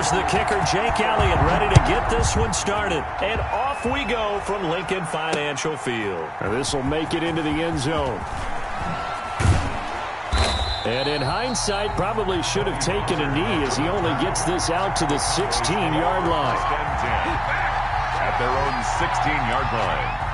Here's the kicker, Jake Elliott, ready to get this one started. And off we go from Lincoln Financial Field. And this will make it into the end zone. And in hindsight, probably should have taken a knee as he only gets this out to the 16-yard line. At their own 16-yard line.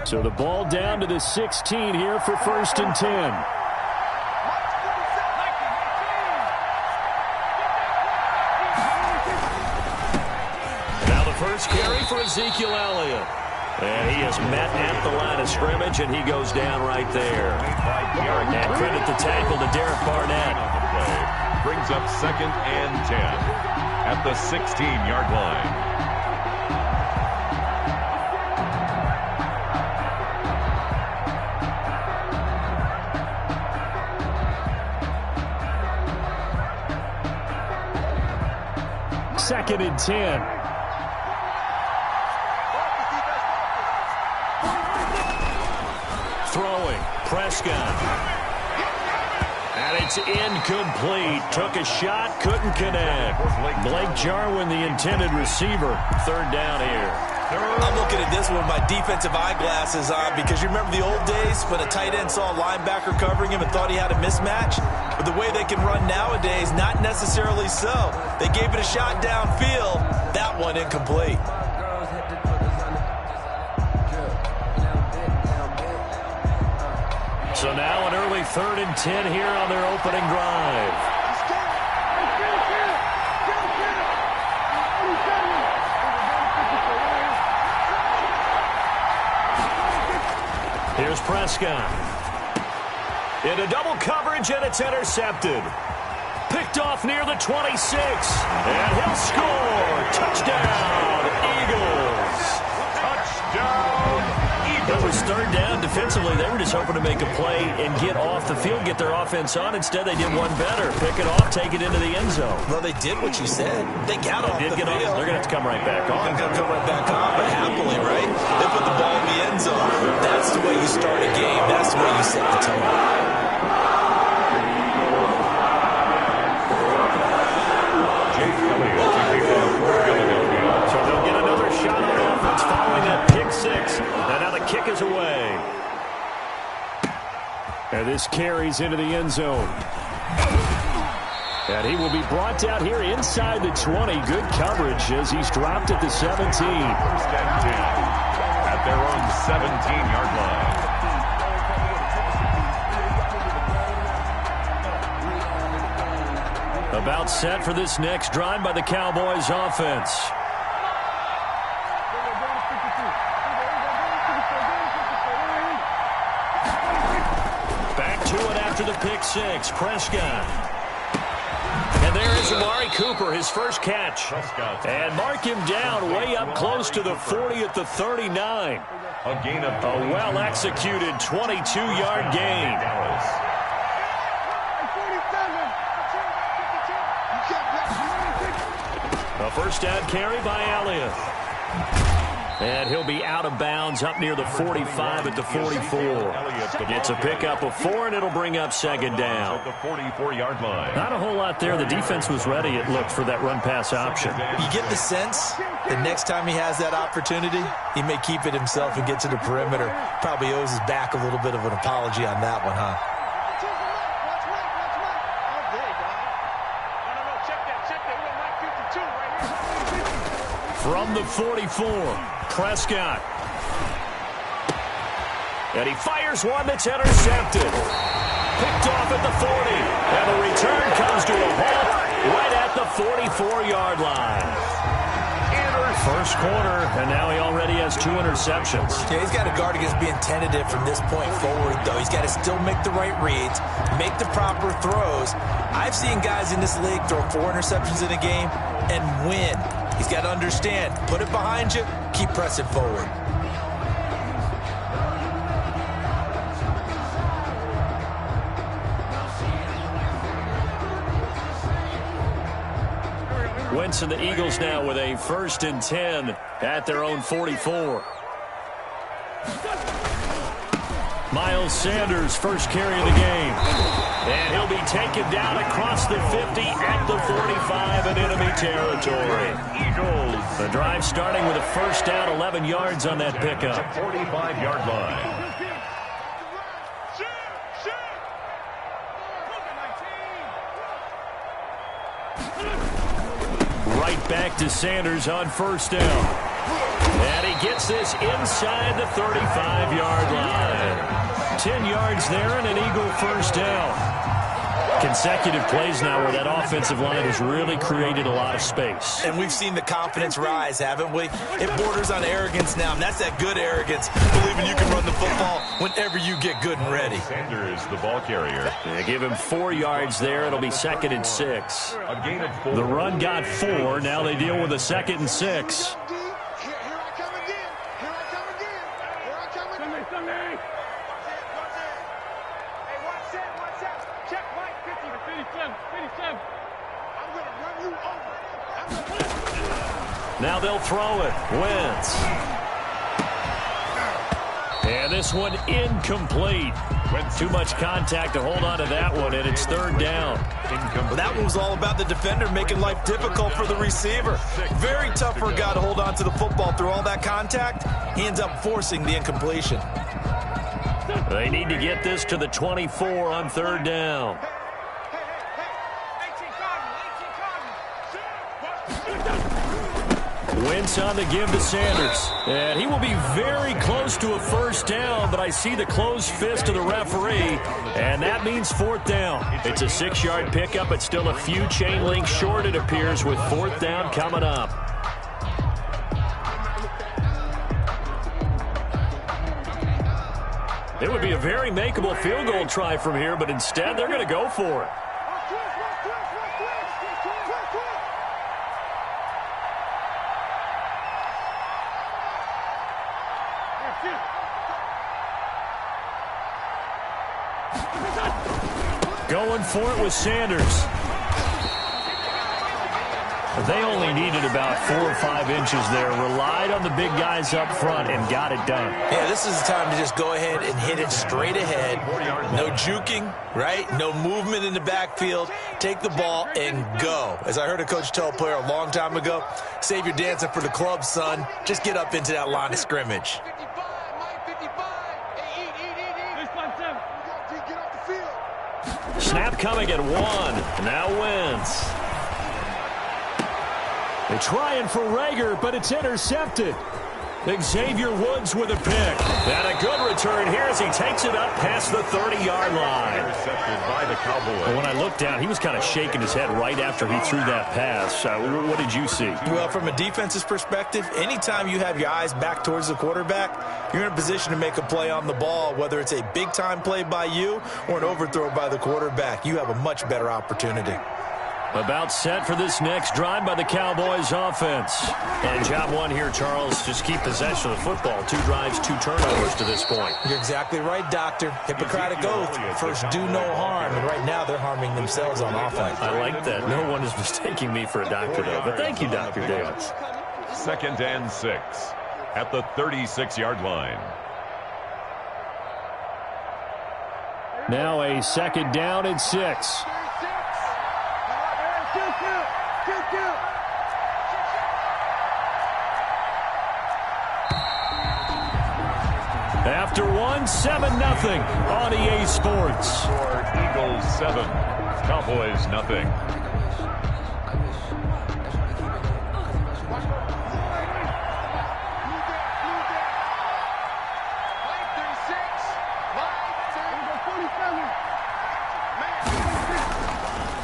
So the ball down to the 16 here for 1st and 10. Now the first carry for Ezekiel Elliott. And he is met at the line of scrimmage, and he goes down right there. And credit the tackle to Derek Barnett. Brings up 2nd and 10 at the 16-yard line. Second and 10. Throwing, Prescott. And it's incomplete. Took a shot, couldn't connect. Blake Jarwin, the intended receiver. 3rd down here. I'm looking at this one with my defensive eyeglasses on because you remember the old days when a tight end saw a linebacker covering him and thought he had a mismatch? But the way they can run nowadays, not necessarily so. They gave it a shot downfield. That one incomplete. So now an early 3rd and 10 here on their opening drive. Here's Prescott. Into double coverage, and it's intercepted. Picked off near the 26. And he'll score. Touchdown, Eagles. Touchdown, Eagles. It was 3rd down. Defensively, they were just hoping to make a play and get off the field, get their offense on. Instead, they did one better. Pick it off, take it into the end zone. Well, they did what you said. They got off the field. They're going to have to come right back on. They're going to come right back on, but happily, right? They put the ball in the end zone. That's the way you start a game. That's the way you set the tone. So they'll get another shot on offense following that pick 6. And now the kick is away. And this carries into the end zone. And he will be brought down here inside the 20. Good coverage as he's dropped at the 17. 1st and 10 at their own 17-yard line. About set for this next drive by the Cowboys offense. Back to it after the pick 6. Prescott. And there is Amari Cooper, his first catch. And mark him down way up close to the 40 at the 39. A gain of a well-executed 22-yard gain. A first down carry by Elliott. And he'll be out of bounds up near the 45 at the 44. Gets a pickup of 4, and it'll bring up 2nd down. The 44-yard line. Not a whole lot there. The defense was ready, it looked, for that run-pass option. You get the sense that next time he has that opportunity, he may keep it himself and get to the perimeter. Probably owes his back a little bit of an apology on that one, huh? From the 44, Prescott. And he fires one that's intercepted. Picked off at the 40. And the return comes to a halt right at the 44-yard line. First quarter, and now he already has 2 interceptions. Yeah, he's got to guard against being tentative from this point forward, though. He's got to still make the right reads, make the proper throws. I've seen guys in this league throw 4 interceptions in a game and win. He's got to understand, put it behind you, keep pressing forward. offense, and the Eagles now with a 1st and 10 at their own 44. Miles Sanders, first carry of the game. And he'll be taken down across the 50 at the 45 in enemy territory. Eagles. The drive starting with a 1st down, 11 yards on that pickup. 45-yard line. Right back to Sanders on 1st down. And he gets this inside the 35-yard line. 10 yards there and an Eagle 1st down. Consecutive plays now where that offensive line has really created a lot of space. And we've seen the confidence rise, haven't we? It borders on arrogance now, and that's that good arrogance, believing you can run the football whenever you get good and ready. Sanders, the ball carrier. They give him 4 yards there. It'll be 2nd and 6. A gain of 4. The run got 4. Now they deal with a 2nd and 6. Now they'll throw it. Wentz. And this one incomplete. Too much contact to hold on to that one, and it's 3rd down. Well, that one was all about the defender making life difficult for the receiver. Very tough for a guy to hold on to the football through all that contact. He ends up forcing the incompletion. They need to get this to the 24 on 3rd down. Wentz on the give to Sanders. And he will be very close to a 1st down, but I see the closed fist of the referee, and that means 4th down. It's a 6-yard pickup, but still a few chain links short, it appears, with 4th down coming up. It would be a very makeable field goal try from here, but instead they're going to go for it. Going for it with Sanders. They only needed about 4 or 5 inches there. Relied on the big guys up front and got it done. Yeah, this is the time to just go ahead and hit it straight ahead. No juking, right? No movement in the backfield. Take the ball and go. As I heard a coach tell a player a long time ago, save your dancing for the club, son. Just get up into that line of scrimmage. Snap coming at 1. Now Wentz. They're trying for Rager, but it's intercepted. Xavier Woods with a pick. And a good return here as he takes it up past the 30-yard line. Intercepted by the Cowboys. When I looked down, he was kind of shaking his head right after he threw that pass. What did you see? Well, from a defense's perspective, anytime you have your eyes back towards the quarterback, you're in a position to make a play on the ball, whether it's a big-time play by you or an overthrow by the quarterback. You have a much better opportunity. About set for this next drive by the Cowboys offense. And job one here, Charles, just keep possession of the football. 2 drives, 2 turnovers to this point. You're exactly right, Doctor. Hippocratic oath. First, do no harm. And right now, they're harming themselves on offense. I like that. No one is mistaking me for a doctor, though. But thank you, Dr. Davis. 2nd and 6 at the 36-yard line. Now a 2nd down and 6. After 1, 7-0 on EA Sports. Score Eagles 7, Cowboys nothing.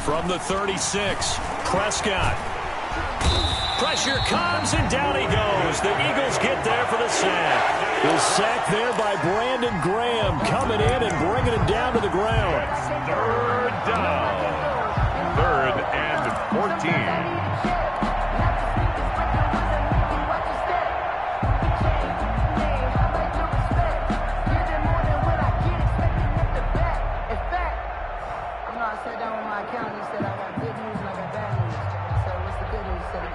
From the 36, Prescott. Pressure comes, and down he goes. The Eagles get there for the sack. The sack there by Brandon Graham, coming in and bringing him down to the ground. 3rd down. 3rd and 14. I sat down with my accountant and said I got good news and I got bad news. So what's the good news? He said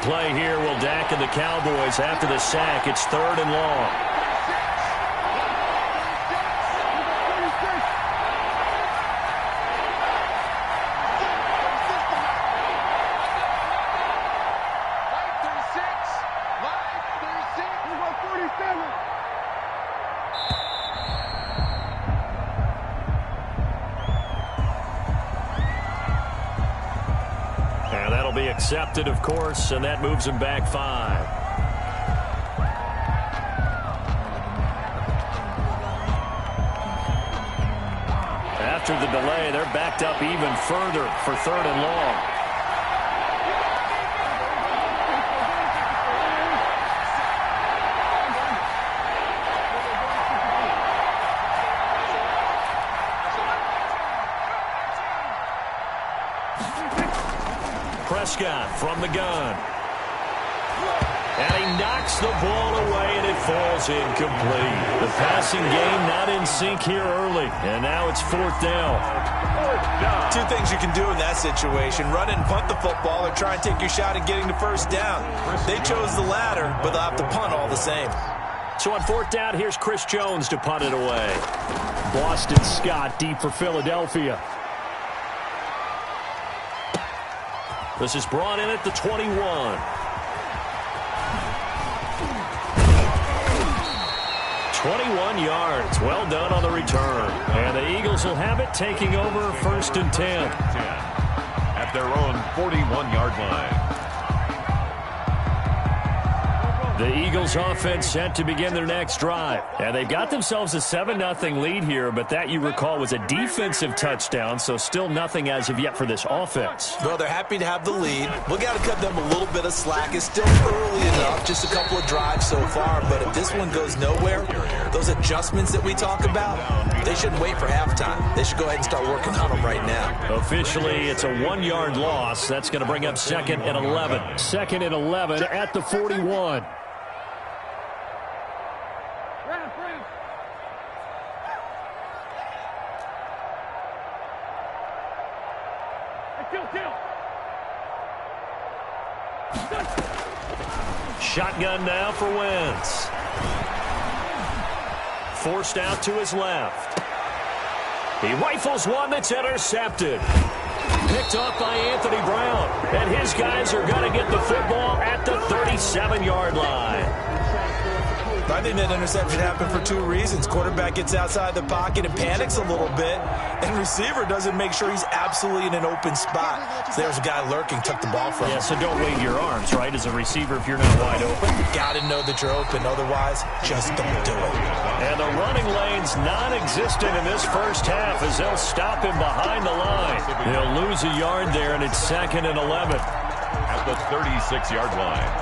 play here will Dak and the Cowboys after the sack. It's 3rd and long. And that'll be accepted, of course, and that moves him back 5. After the delay, they're backed up even further for 3rd and long. Prescott from the gun. And he knocks the ball away, and it falls incomplete. The passing game not in sync here early, and now it's 4th down. 2 things you can do in that situation: run and punt the football, or try and take your shot at getting the 1st down. They chose the latter, but they'll have to punt all the same. So on 4th down, here's Chris Jones to punt it away. Boston Scott deep for Philadelphia. This is brought in at the 21. 21 yards. Well done on the return. And the Eagles will have it, taking over 1st and 10. At their own 41-yard line. The Eagles offense set to begin their next drive. And they've got themselves a 7-0 lead here, but that, you recall, was a defensive touchdown, so still nothing as of yet for this offense. Well, they're happy to have the lead. We've got to cut them a little bit of slack. It's still early enough, just a couple of drives so far, but if this one goes nowhere, those adjustments that we talk about, they shouldn't wait for halftime. They should go ahead and start working on them right now. Officially, it's a 1-yard loss. That's going to bring up 2nd and 11. 2nd and 11 at the 41. Shotgun now for Wentz. Forced out to his left. He rifles one that's intercepted. Picked off by Anthony Brown. And his guys are going to get the football at the 37-yard line. I think that interception happened for 2 reasons. Quarterback gets outside the pocket and panics a little bit, and receiver doesn't make sure he's absolutely in an open spot. So there's a guy lurking, took the ball from him. Yeah, so don't wave your arms, right, as a receiver if you're not wide open. Got to know that you're open. Otherwise, just don't do it. And the running lane's non-existent in this first half as they'll stop him behind the line. They'll lose a yard there, and it's 2nd and 11. At the 36-yard line.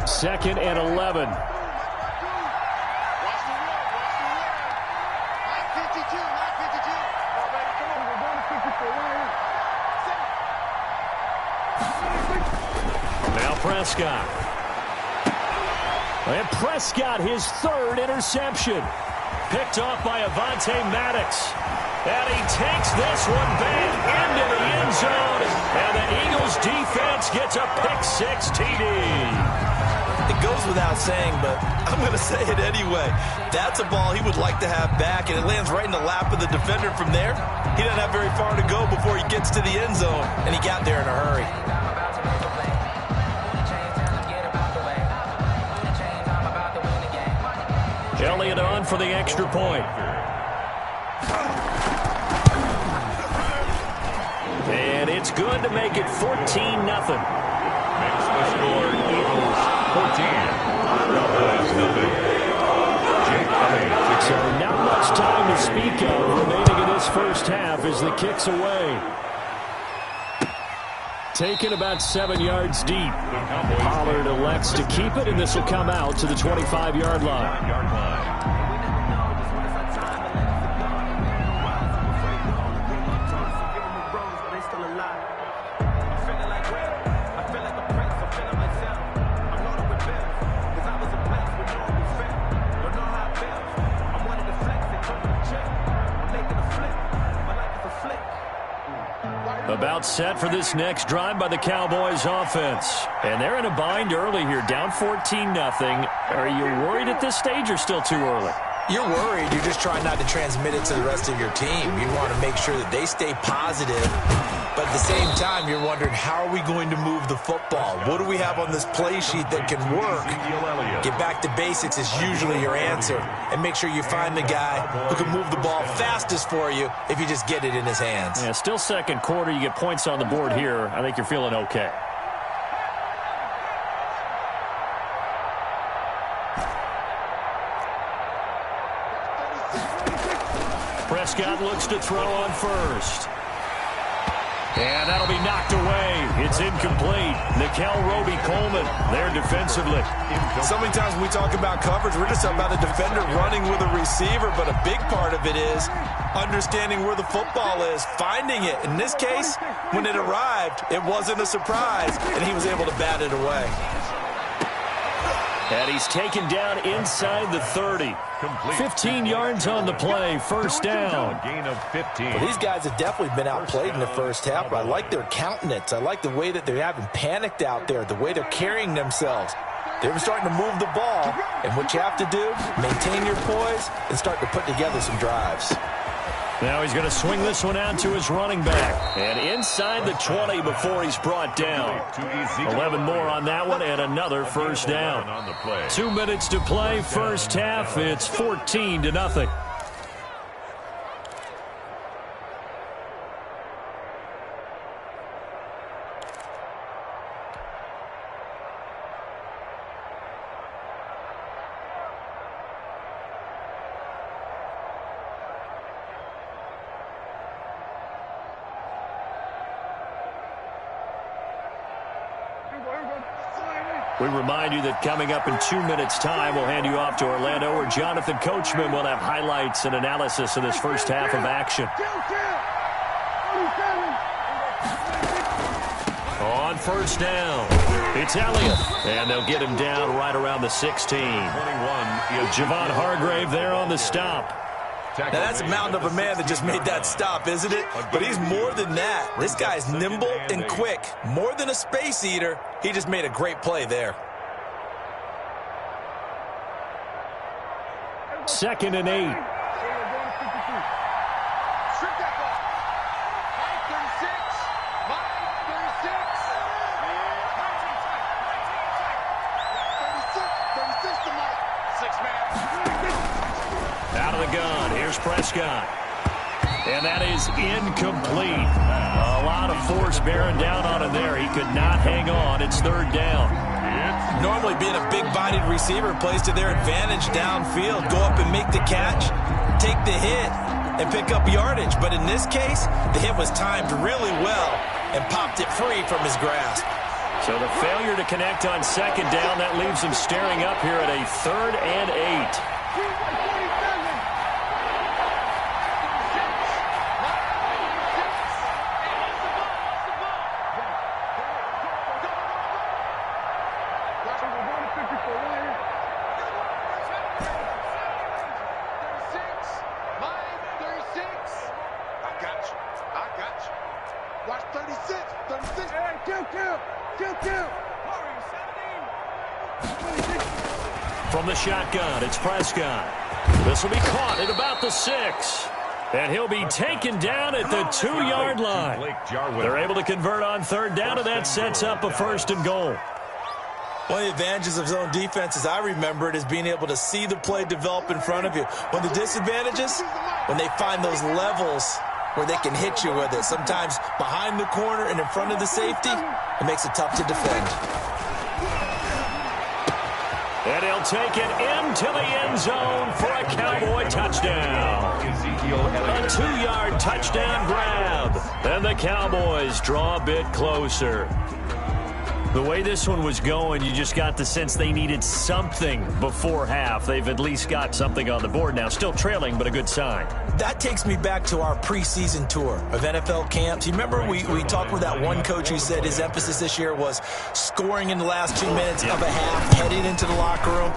Second and 11. Now Prescott. And Prescott, his 3rd interception. Picked off by Avonte Maddox. And he takes this one back into the end zone. And the Eagles defense gets a pick-6 TD. It goes without saying, but I'm going to say it anyway. That's a ball he would like to have back, and it lands right in the lap of the defender from there. He doesn't have very far to go before he gets to the end zone, and he got there in a hurry. Elliott on for the extra point. And it's good to make it 14-0. Makes the score Eagles 14. Cowboys nothing. So not much time to speak of remaining in this first half as the kick's away. Taken about 7 yards deep. Pollard elects to keep it, and this will come out to the 25-yard line. About set for this next drive by the Cowboys offense. And they're in a bind early here, down 14-0. Are you worried at this stage or still too early? You're worried. You're just trying not to transmit it to the rest of your team. You want to make sure that they stay positive. But at the same time, you're wondering, how are we going to move the football? What do we have on this play sheet that can work? Get back to basics is usually your answer. And make sure you find the guy who can move the ball fastest for you if you just get it in his hands. Yeah, still second quarter. You get points on the board here. I think you're feeling okay. Prescott looks to throw on first. And that'll be knocked away. It's incomplete. Nickel Roby-Coleman there defensively. So many times when we talk about coverage, we're just about a defender running with a receiver, but a big part of it is understanding where the football is, finding it. In this case, when it arrived, it wasn't a surprise, and he was able to bat it away. And he's taken down inside the 30. 15 yards on the play, first down. Gain of 15. Well, these guys have definitely been outplayed in the first half, but I like their countenance. I like the way that they haven't panicked out there, the way they're carrying themselves. They're starting to move the ball, and what you have to do, maintain your poise and start to put together some drives. Now he's going to swing this one out to his running back. And inside the 20 before he's brought down. 11 more on that one and another first down. 2 minutes to play, first half. It's 14-0. We remind you that coming up in 2 minutes' time, we'll hand you off to Orlando, where Jonathan Coachman will have highlights and analysis of this first half of action. On first down, it's Elliott, and they'll get him down right around the 16. 21 is Javon Hargrave there on the stop. Now, that's a mountain of a man that just made that stop, isn't it? But he's more than that. This guy's nimble and quick. More than a space eater, he just made a great play there. 2nd and 8. Out of the gun, here's Prescott. And that is incomplete. A lot of force bearing down on him there. He could not hang on. It's third down. Normally being a big-bodied receiver plays to their advantage downfield. Go up and make the catch, take the hit, and pick up yardage. But in this case, the hit was timed really well and popped it free from his grasp. So the failure to connect on second down, that leaves him staring up here at a 3rd and 8. From the shotgun, it's Prescott. This will be caught at about the 6. And he'll be taken down at the 2-yard line. They're able to convert on third down, and that sets up a 1st and goal. One of the advantages of zone defense, as I remember it, is being able to see the play develop in front of you. One of the disadvantages, when they find those levels where they can hit you with it. Sometimes behind the corner and in front of the safety, it makes it tough to defend. And he'll take it into the end zone for a Cowboy touchdown. A 2-yard touchdown grab. And the Cowboys draw a bit closer. The way this one was going, you just got the sense they needed something before half. They've at least got something on the board now. Still trailing, but a good sign. That takes me back to our preseason tour of NFL camps. You remember we talked with that one coach who said his emphasis this year was scoring in the last 2 minutes of a half, heading into the locker room.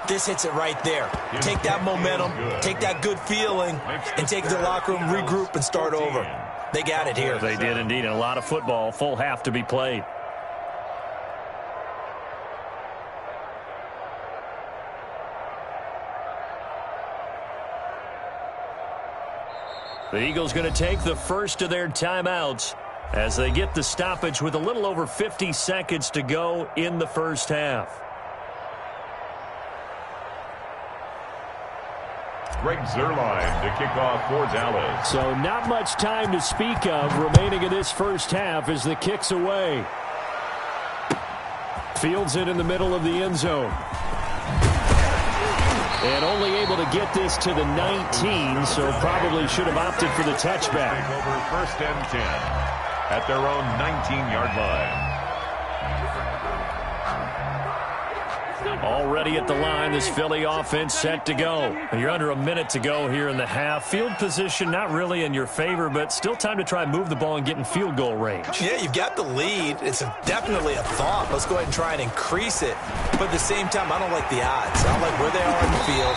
This hits it right there. Take that momentum, take that good feeling, and take it to the locker room, regroup, and start over. They got it here. They did indeed. And a lot of football, full half to be played. The Eagles going to take the first of their timeouts as they get the stoppage with a little over 50 seconds to go in the first half. Greg Zuerlein to kick off for Dallas. So not much time to speak of remaining in this first half as the kick's away. Fields it in the middle of the end zone. And only able to get this to the 19, so probably should have opted for the touchback. Over first and 10 at their own 19-yard line. Already at the line, this Philly offense set to go. You're under a minute to go here in the half. Field position not really in your favor, but still time to try and move the ball and get in field goal range. Yeah, you've got the lead. It's definitely a thought. Let's go ahead and try and increase it. But at the same time, I don't like the odds. I don't like where they are in the field.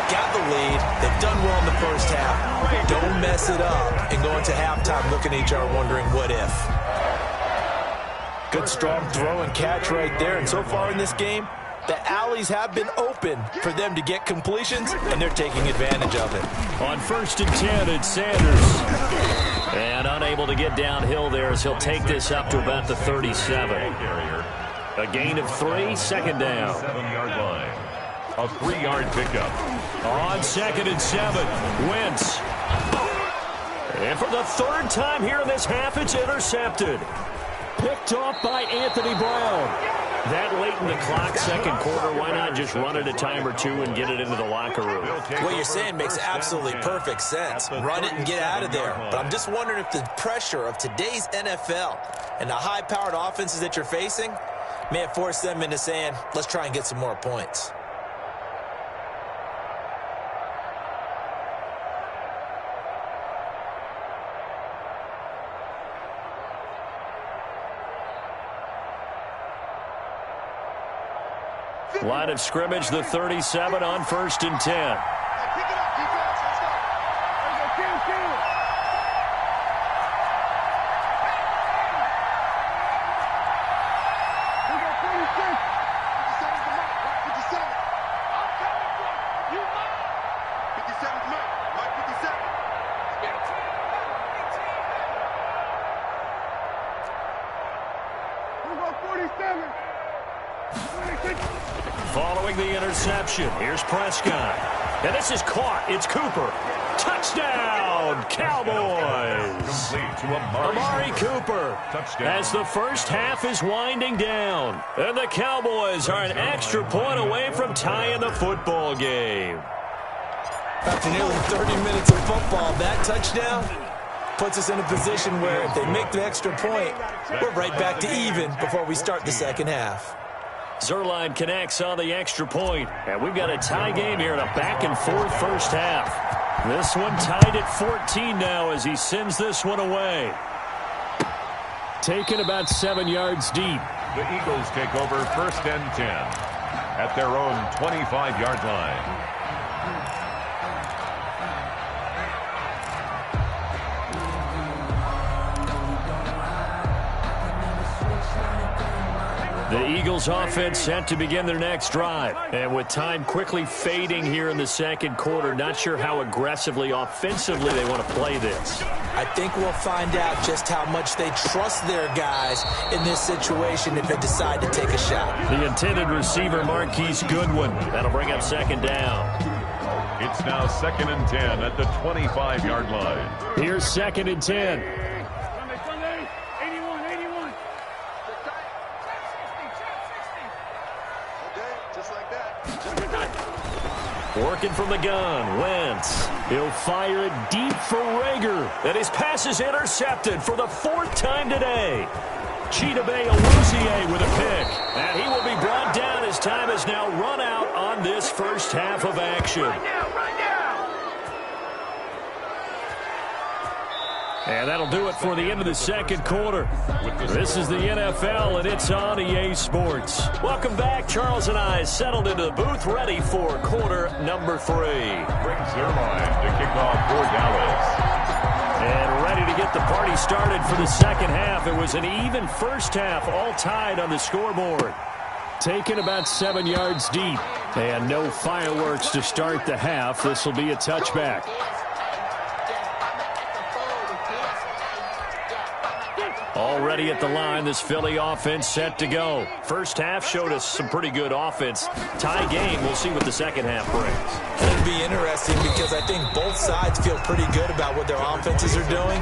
Got the lead. They've done well in the first half. Don't mess it up and go into halftime looking at each other wondering what if. Good strong throw and catch right there. And so far in this game, the alleys have been open for them to get completions, and they're taking advantage of it. On first and 10, it's Sanders. And unable to get downhill there as he'll take this up to about the 37. A gain of 3, second down. 7-yard line. A 3-yard pickup. On second and 7, Wentz. And for the third time here in this half, it's intercepted. Picked off by Anthony Brown. That late in the clock, second quarter, why not just run it a time or two and get it into the locker room? What you're saying makes absolutely perfect sense. Run it and get out of there. But I'm just wondering if the pressure of today's NFL and the high-powered offenses that you're facing may have forced them into saying, let's try and get some more points. Line of scrimmage, the 37 on first and 10. Following the interception, here's Prescott. And this is caught. It's Cooper. Touchdown, Cowboys. Amari Cooper. As the first half is winding down. And the Cowboys are an extra point away from tying the football game. After nearly 30 minutes of football, that touchdown puts us in a position where if they make the extra point, we're right back to even before we start the second half. Zuerlein connects on the extra point, and we've got a tie game here in a back-and-forth first half. This one tied at 14 now as he sends this one away. Taken about 7 yards deep. The Eagles take over first and 10 at their own 25-yard line. The Eagles offense set to begin their next drive. And with time quickly fading here in the second quarter, not sure how aggressively, offensively they want to play this. I think we'll find out just how much they trust their guys in this situation if they decide to take a shot. The intended receiver, Marquise Goodwin. That'll bring up second down. It's now second and 10 at the 25-yard line. Here's second and 10. Working from the gun, Wentz. He'll fire it deep for Rager. And his pass is intercepted for the fourth time today. Chidobe Awuzie with a pick. And he will be brought down as time has now run out on this first half of action. And that'll do it for the end of the second quarter. This is the NFL, and it's on EA Sports. Welcome back. Charles and I settled into the booth, ready for quarter number 3. Brings their line to kick off for Dallas. And ready to get the party started for the second half. It was an even first half, all tied on the scoreboard. Taken about 7 yards deep. And no fireworks to start the half. This will be a touchback. Already at the line, this Philly offense set to go. First half showed us some pretty good offense. Tie game, we'll see what the second half brings. It'll be interesting because I think both sides feel pretty good about what their offenses are doing.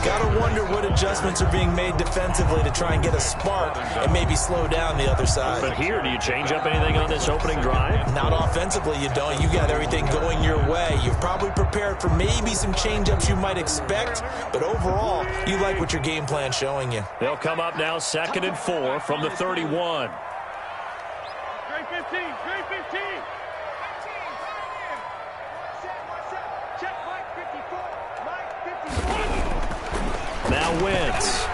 Gotta wonder what adjustments are being made defensively to try and get a spark and maybe slow down the other side. But here, do you change up anything on this opening drive? Not offensively, you don't. You got everything going your way. You've probably prepared for maybe some change-ups you might expect, but overall, you like what your game plan's showing you. They'll come up now 2nd and 4 from the 31. Straight 15, straight 15. Check Mike 54, Mike 54. Now Wentz.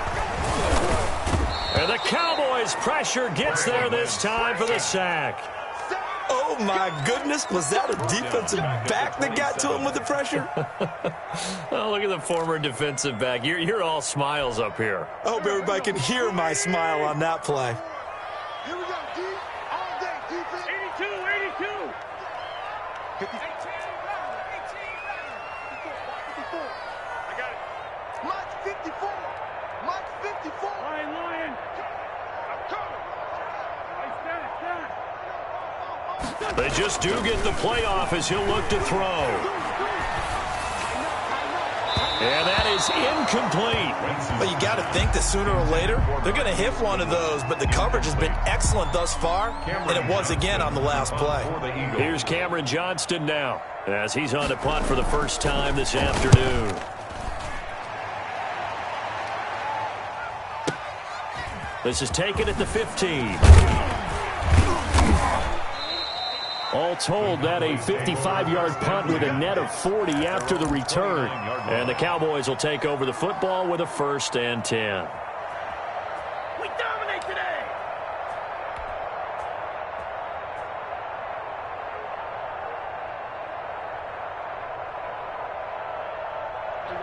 And the Cowboys' pressure gets there this time for the sack. Oh, my goodness. Was that a defensive back that got to him with the pressure? Oh, look at the former defensive back. You're all smiles up here. I hope everybody can hear my smile on that play. Here we go, D. All day, defense. 82, 82. 18 round, 54. I got it. Mike 54. Mike 54. Lion. I'm coming. Stand. They just do get the playoff as he'll look to throw. And that is incomplete. But you got to think that sooner or later, they're going to hit one of those. But the coverage has been excellent thus far, and it was again on the last play. Here's Cameron Johnston now, as he's on to punt for the first time this afternoon. This is taken at the 15. All told, that a 55-yard punt with a net of 40 after the return. And the Cowboys will take over the football with a 1st and 10. We dominate today.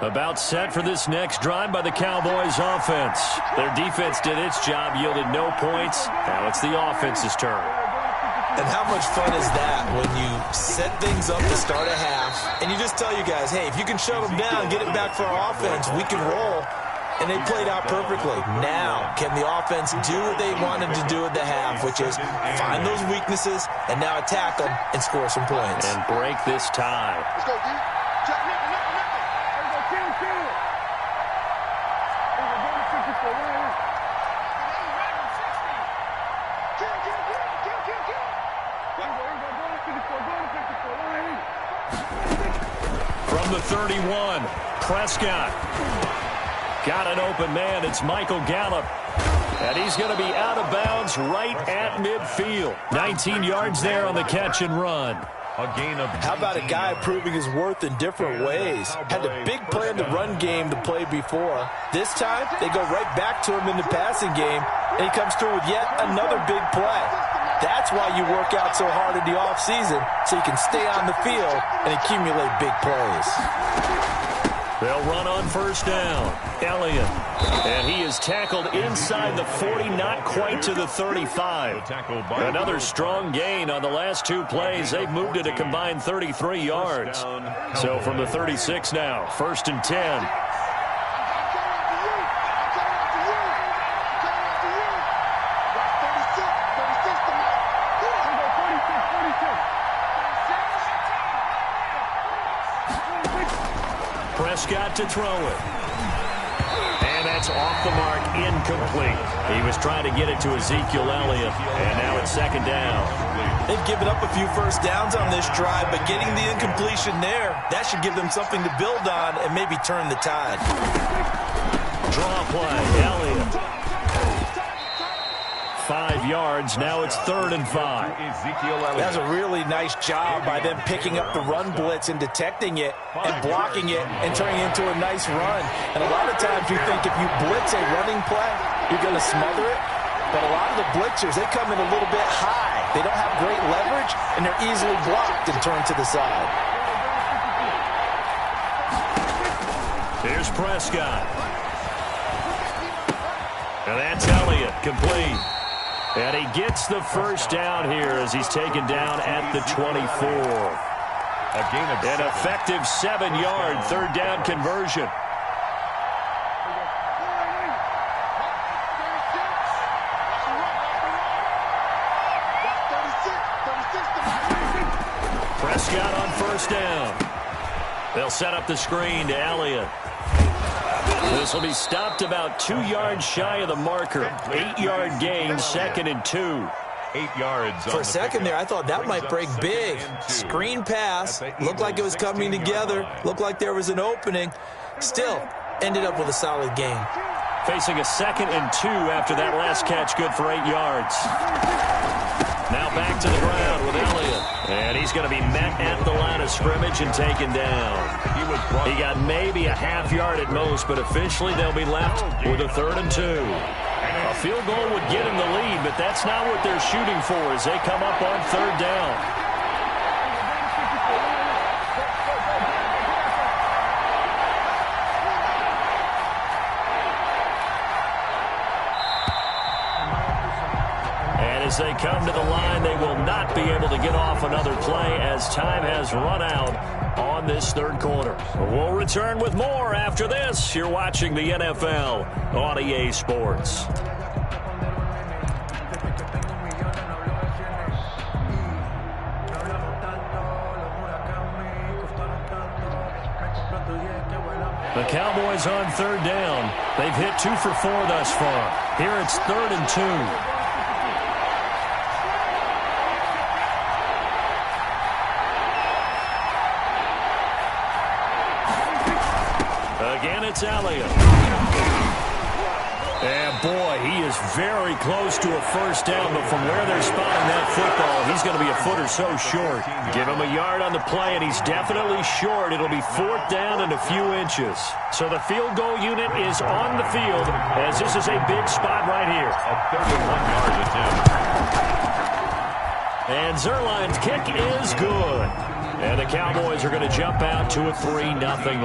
About set for this next drive by the Cowboys offense. Their defense did its job, yielded no points. Now it's the offense's turn. And how much fun is that when you set things up to start a half, and you just tell you guys, hey, if you can shut them down, get it back for our offense, we can roll. And they played out perfectly. Now, can the offense do what they wanted to do at the half, which is find those weaknesses and now attack them and score some points. And break this tie. Let's go, D. Check, nothing. There we go, kill. There we go, 54, right. From the 31, Prescott. Got an open man. It's Michael Gallup. And he's going to be out of bounds right at midfield. 19 yards there on the catch and run. A gain of How about a guy proving his worth in different ways? Had a big play in the run game to play before. This time, they go right back to him in the passing game, and he comes through with yet another big play. That's why you work out so hard in the offseason, so you can stay on the field and accumulate big plays. They'll run on 1st down. Elliott. And he is tackled inside the 40, not quite to the 35. Another strong gain on the last 2 plays. They've moved it a combined 33 yards. So from the 36 now, 1st and 10. Prescott to throw it. And that's off the mark, incomplete. He was trying to get it to Ezekiel Elliott, and now it's 2nd down. They've given up a few first downs on this drive, but getting the incompletion there, that should give them something to build on and maybe turn the tide. Draw play, Elliott. 5 yards. Now it's 3rd and 5. That's a really nice job by them picking up the run blitz and detecting it and blocking it and turning it into a nice run. And a lot of times you think if you blitz a running play, you're going to smother it. But a lot of the blitzers, they come in a little bit high. They don't have great leverage, and they're easily blocked and turned to the side. Here's Prescott. And that's Elliott, complete. And he gets the first down here as he's taken down at the 24. An effective 7-yard 3rd down conversion. Prescott on 1st down. They'll set up the screen to Elliott. This will be stopped about 2 yards shy of the marker. 8-yard gain, 2nd and 2. 8 yards. For a second there, I thought that might break big. Screen pass. Looked like it was coming together. Looked like there was an opening. Still, ended up with a solid gain. Facing a 2nd and 2 after that last catch, good for 8 yards. Now back to the ground with Elliott. And he's going to be met at the line of scrimmage and taken down. He got maybe a half yard at most, but officially they'll be left with a 3rd and 2. A field goal would get him the lead, but that's not what they're shooting for as they come up on 3rd down. As they come to the line, they will not be able to get off another play as time has run out on this 3rd quarter. We'll return with more after this. You're watching the NFL on EA Sports. The Cowboys on 3rd down. They've hit 2 for 4 thus far. Here it's 3rd and 2. Again, it's Elliott. And boy, he is very close to a 1st down, but from where they're spotting that football, he's going to be a foot or so short. Give him a yard on the play, and he's definitely short. It'll be 4th down and a few inches. So the field goal unit is on the field, as this is a big spot right here. A 31-yard attempt. And Zerline's kick is good. And the Cowboys are going to jump out to a 3-0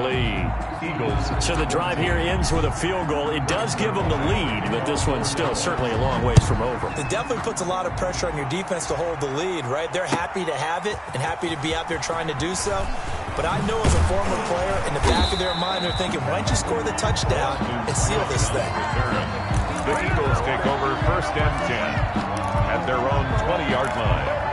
lead. Eagles. So the drive here ends with a field goal. It does give them the lead, but this one's still certainly a long ways from over. It definitely puts a lot of pressure on your defense to hold the lead, right? They're happy to have it and happy to be out there trying to do so. But I know as a former player, in the back of their mind, they're thinking, why don't you score the touchdown and seal this thing? The Eagles take over 1st and 10 at their own 20-yard line.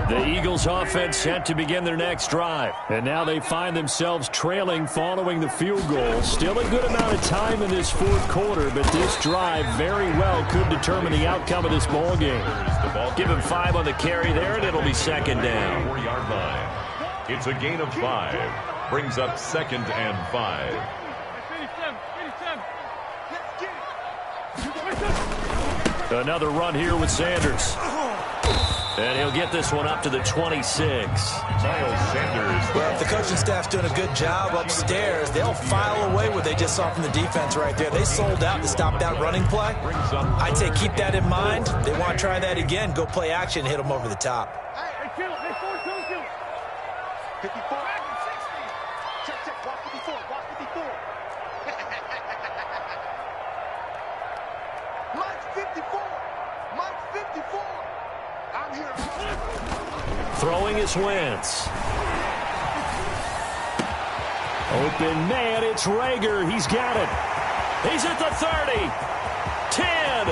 The Eagles offense set to begin their next drive. And now they find themselves trailing following the field goal. Still a good amount of time in this 4th quarter, but this drive very well could determine the outcome of this ball game. Give him 5 on the carry there, and it'll be 2nd down. 4-yard line. It's a gain of 5. Brings up 2nd and 5. Another run here with Sanders. And he'll get this one up to the 26. Miles Sanders. Well, if the coaching staff's doing a good job upstairs, they'll file away what they just saw from the defense right there. They sold out to stop that running play. I'd say keep that in mind. They want to try that again. Go play action, hit them over the top. Hey, kill. Hey, 54. Check. Walk 54. Mike's 54. I'm here. Throwing is Wentz. Open man, it's Rager. He's got it. He's at the 30. 10.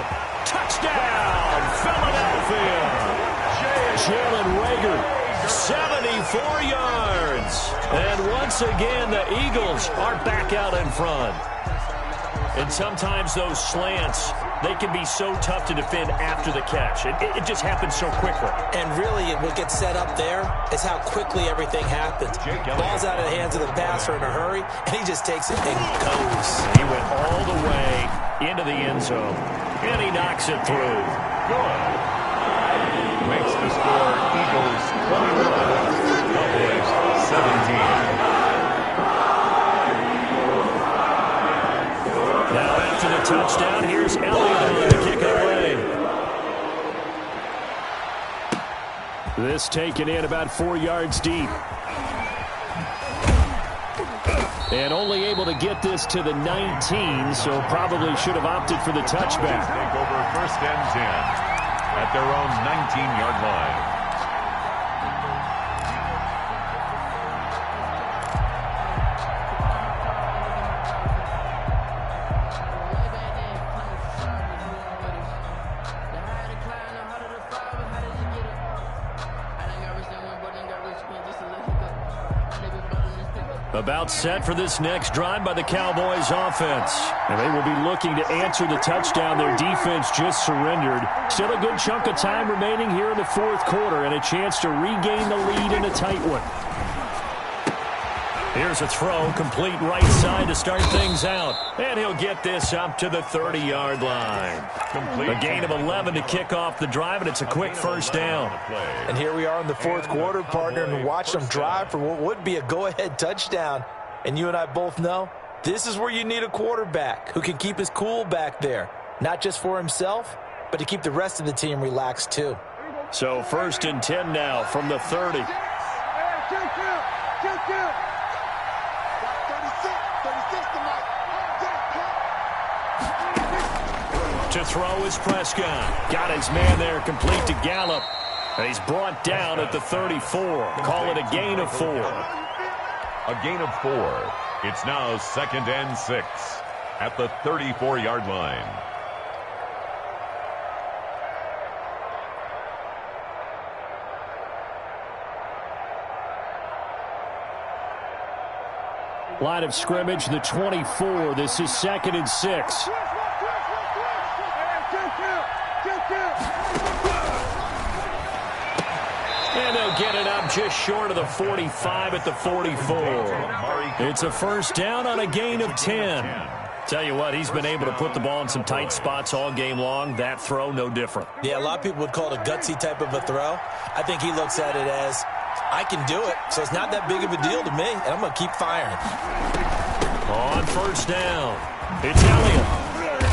Touchdown, Philadelphia. Jalen Rager, 74 yards. And once again, the Eagles are back out in front. And sometimes those slants, they can be so tough to defend after the catch. It just happens so quickly. And really, what gets set up there is how quickly everything happens. Ball's out of the hands of the passer in a hurry, and he just takes it and goes. He went all the way into the end zone, and he knocks it through. Good. Makes the score Eagles 21, Cowboys 17. Now after the touchdown, here's Elliott to kick it away. This taken in about 4 yards deep. And only able to get this to the 19, so probably should have opted for the touchback. Take over first and 10 at their own 19-yard line. About set for this next drive by the Cowboys offense. And they will be looking to answer the touchdown their defense just surrendered. Still a good chunk of time remaining here in the fourth quarter and a chance to regain the lead in a tight one. Here's a throw, complete right side to start things out. And he'll get this up to the 30-yard line. A gain of 11 to kick off the drive, and it's a quick first down. And here we are in the fourth quarter, partner, and watch them drive for what would be a go-ahead touchdown. And you and I both know this is where you need a quarterback who can keep his cool back there. Not just for himself, but to keep the rest of the team relaxed too. So first and 10 now from the 30. To throw is Prescott. Got his man there, complete to Gallup. And he's brought down at the 34. Call it a gain of 4. A gain of 4. It's now second and 6 at the 34-yard line. Line of scrimmage, the 24. This is second and 6. And they'll get it up just short of the 45 at the 44. It's a first down on a gain of 10. Tell you what, he's been able to put the ball in some tight spots all game long. That throw, no different. Yeah, a lot of people would call it a gutsy type of a throw. I think he looks at it as, I can do it, so it's not that big of a deal to me, and I'm going to keep firing. On first down, it's Elliott.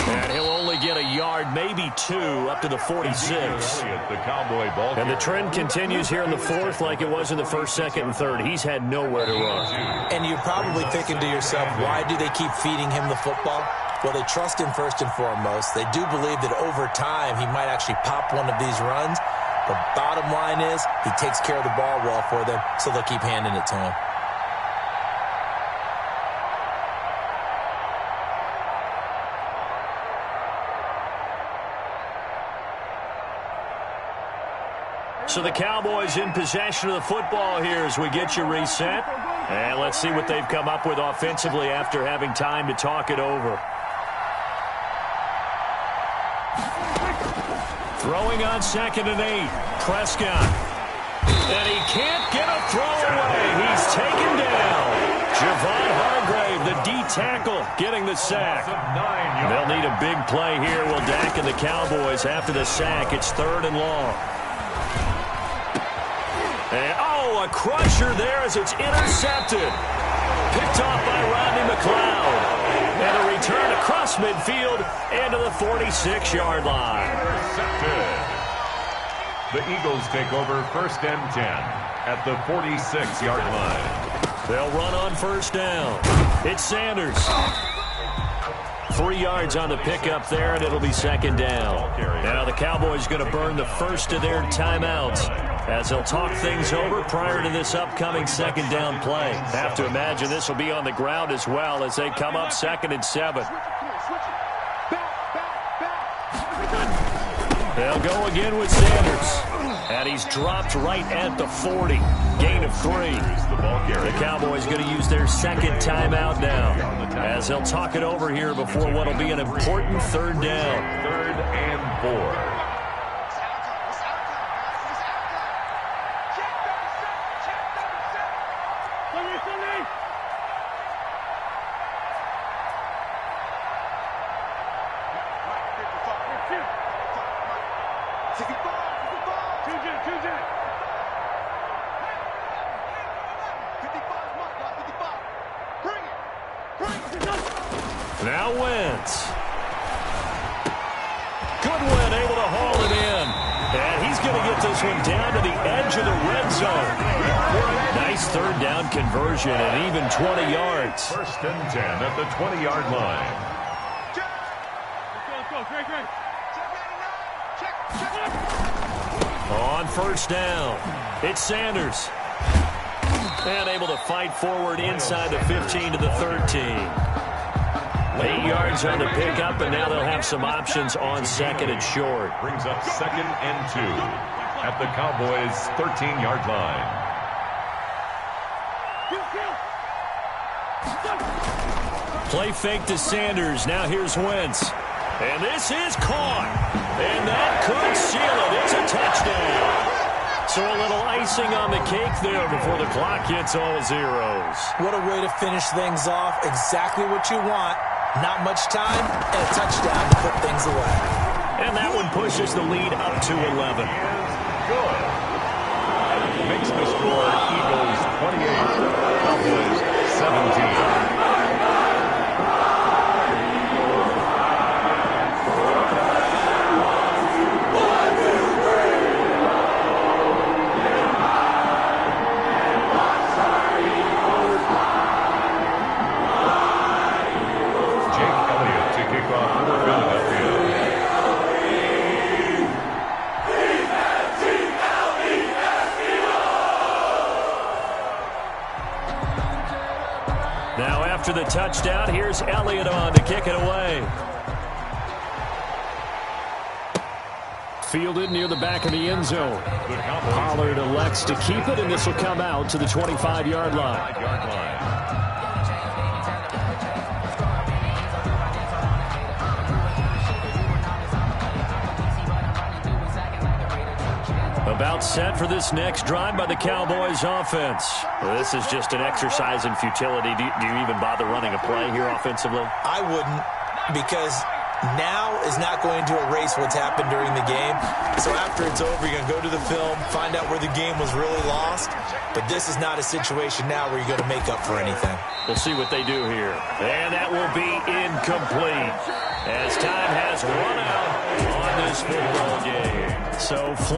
And he'll only get a yard, maybe 2, up to the 46. And the trend continues here in the fourth like it was in the first, second, and third. He's had nowhere to run. And you're probably thinking to yourself, why do they keep feeding him the football? Well, they trust him first and foremost. They do believe that over time he might actually pop one of these runs. The bottom line is he takes care of the ball well for them, so they'll keep handing it to him. So the Cowboys in possession of the football here as we get you reset. And let's see what they've come up with offensively after having time to talk it over. Throwing on second and 8. Prescott. And he can't get a throw away. He's taken down. Javon Hargrave, the D tackle, getting the sack. They'll need a big play here. Will Dak and the Cowboys after the sack. It's third and long. And, a crusher there as it's intercepted. Picked off by Rodney McLeod. And a return across midfield and to the 46-yard line. Intercepted. The Eagles take over first and 10 at the 46-yard line. They'll run on first down. It's Sanders. 3 yards on the pickup there, and it'll be second down. Now the Cowboys going to burn the first of their timeouts as they'll talk things over prior to this upcoming second down play. Have to imagine this will be on the ground as well as they come up second and 7. They'll go again with Sanders. And he's dropped right at the 40. Gain of 3. The Cowboys going to use their second timeout now, as they'll talk it over here before what will be an important third down. 3rd and 4. Now Wentz. Goodwin able to haul it in. And he's going to get this one down to the edge of the red zone. Nice third down conversion and even 20 yards. 1st and 10 at the 20-yard line. On 1st down, it's Sanders. And able to fight forward inside the 15 to the 13. 8 yards on the pickup, and now they'll have some options on 2nd and short. Brings up 2nd and 2 at the Cowboys' 13-yard line. Play fake to Sanders. Now here's Wentz. And this is caught. And that could seal it. It's a touchdown. So a little icing on the cake there before the clock hits all zeros. What a way to finish things off. Exactly what you want. Not much time and a touchdown to put things away. And that one pushes the lead up to 11. Good. Makes the score Eagles 28, Cowboys 17. After the touchdown, here's Elliott on to kick it away. Fielded near the back of the end zone. Pollard elects to keep it, and this will come out to the 25-yard line. About set for this next drive by the Cowboys offense. Well, this is just an exercise in futility. Do you even bother running a play here offensively? I wouldn't, because now is not going to erase what's happened during the game. So after it's over, you're going to go to the film, find out where the game was really lost. But this is not a situation now where you're going to make up for anything. We'll see what they do here. And that will be incomplete, as time has run out on this football game. So